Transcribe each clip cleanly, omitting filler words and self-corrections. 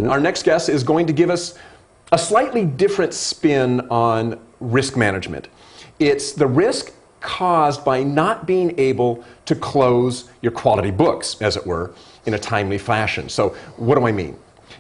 Our next guest is going to give us a slightly different spin on risk management. It's the risk caused by not being able to close your quality books, as it were, in a timely fashion. So what do I mean?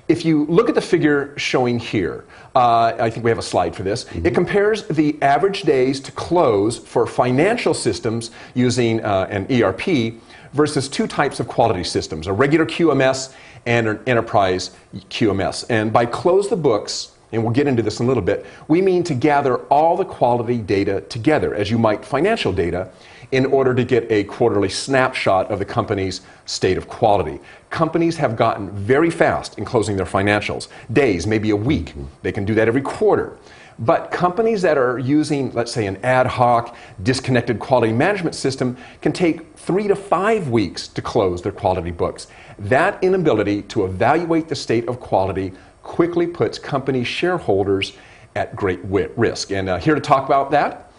If you look at the figure showing here, I think we have a slide for this, it compares the average days to close for financial systems using an ERP versus two types of quality systems, a regular QMS and an enterprise QMS. And by close the books, and we'll get into this in a little bit, we mean to gather all the quality data together, as you might financial data, in order to get a quarterly snapshot of the company's state of quality. Companies have gotten very fast in closing their financials. Days, maybe a week. They can do that every quarter. But companies that are using, let's say, an ad hoc, disconnected quality management system can take 3 to 5 weeks to close their quality books. That inability to evaluate the state of quality quickly puts company shareholders at great risk. And here to talk about that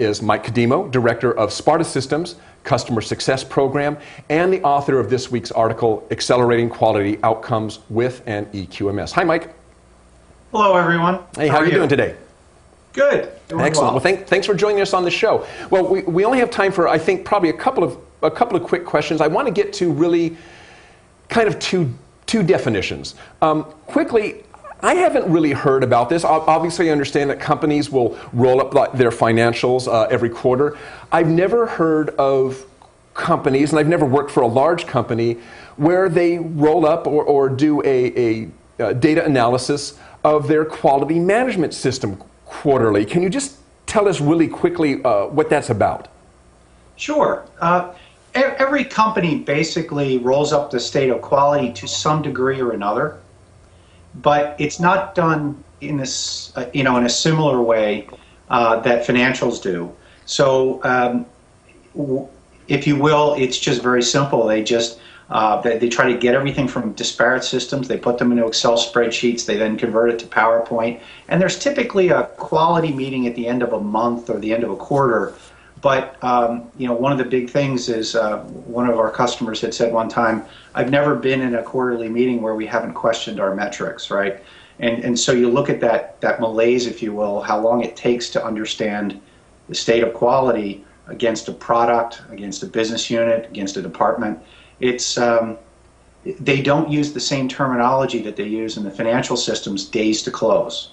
is Mike Cudemo, Director of Sparta Systems Customer Success Program, and the author of this week's article, Accelerating Quality Outcomes with an EQMS. Hi, Mike. Hello, everyone. Hey, how are you doing today? Good. Doing Excellent. Well, thanks for joining us on the show. Well, we only have time for, I think, probably a couple of quick questions. I want to get to really kind of two definitions. Quickly, I haven't really heard about this. Obviously, I understand that companies will roll up their financials every quarter. I've never heard of companies, and I've never worked for a large company, where they roll up or do a data analysis of their quality management system quarterly. Can you just tell us really quickly what that's about? Sure. Every company basically rolls up the state of quality to some degree or another, but it's not done in this, in a similar way that financials do. So, if you will, it's just very simple. They just they try to get everything from disparate systems. They put them into Excel spreadsheets. They then convert it to PowerPoint. And there's typically a quality meeting at the end of a month or the end of a quarter. But one of the big things is one of our customers had said one time, "I've never been in a quarterly meeting where we haven't questioned our metrics," right? And so you look at that malaise, if you will, how long it takes to understand the state of quality against a product, against a business unit, against a department. It's they don't use the same terminology that they use in the financial systems, days to close.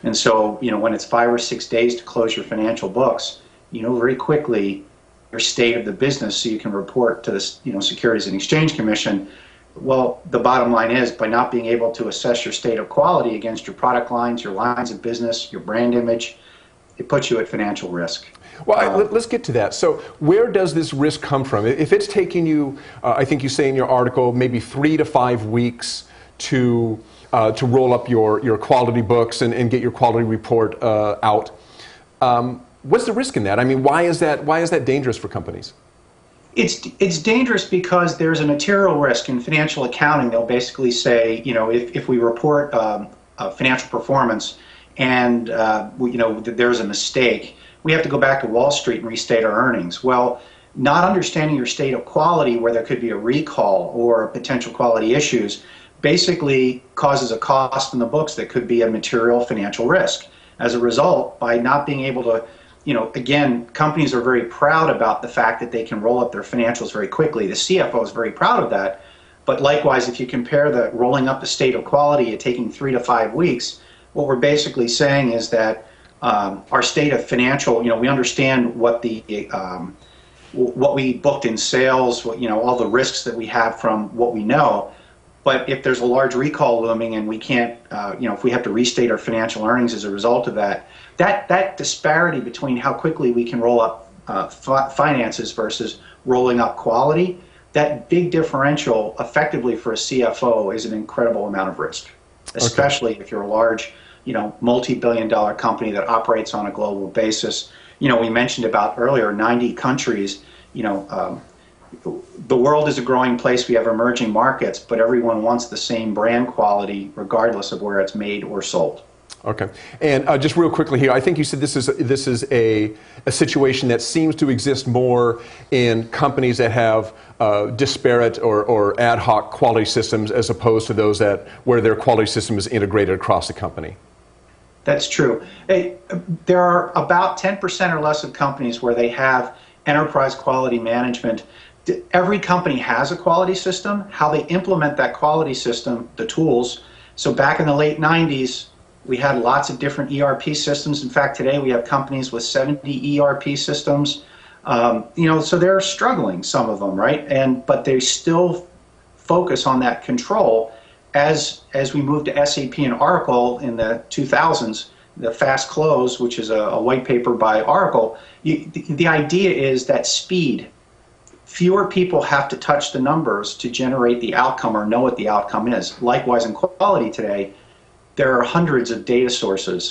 And so when it's 5 or 6 days to close your financial books, very quickly your state of the business, so you can report to the Securities and Exchange Commission. Well, the bottom line is, by not being able to assess your state of quality against your product lines, your lines of business, your brand image, it puts you at financial risk. Well, let's get to that. So where does this risk come from? If it's taking you, I think you say in your article, maybe 3 to 5 weeks to roll up your quality books and get your quality report out, what's the risk in that? I mean, why is that dangerous for companies? It's dangerous because there's a material risk in financial accounting. They'll basically say, if we report financial performance and there's a mistake, we have to go back to Wall Street and restate our earnings. Well, not understanding your state of quality, where there could be a recall or potential quality issues, basically causes a cost in the books that could be a material financial risk. As a result, by not being able to, again, companies are very proud about the fact that they can roll up their financials very quickly. The CFO is very proud of that. But likewise, if you compare the rolling up the state of quality at taking 3 to 5 weeks, what we're basically saying is that our state of financial, we understand what we booked in sales, all the risks that we have from what we know. But if there's a large recall looming and we can't, if we have to restate our financial earnings as a result of that disparity between how quickly we can roll up finances versus rolling up quality, that big differential effectively for a CFO is an incredible amount of risk, especially if you're a large, multi-billion-dollar company that operates on a global basis. We mentioned about earlier 90 countries. The world is a growing place. We have emerging markets, but everyone wants the same brand quality regardless of where it's made or sold. Okay. And just real quickly here, I think you said this is a situation that seems to exist more in companies that have disparate or ad hoc quality systems as opposed to those where their quality system is integrated across the company. That's true. There are about 10% or less of companies where they have enterprise quality management. Every company has a quality system. How they implement that quality system, the tools. So back in the late 90s, we had lots of different ERP systems. In fact, today we have companies with 70 ERP systems. So they're struggling, some of them, right? But they still focus on that control. As we moved to SAP and Oracle in the 2000s, the Fast Close, which is a white paper by Oracle, the idea is that speed. Fewer people have to touch the numbers to generate the outcome or know what the outcome is. Likewise, in quality today, there are hundreds of data sources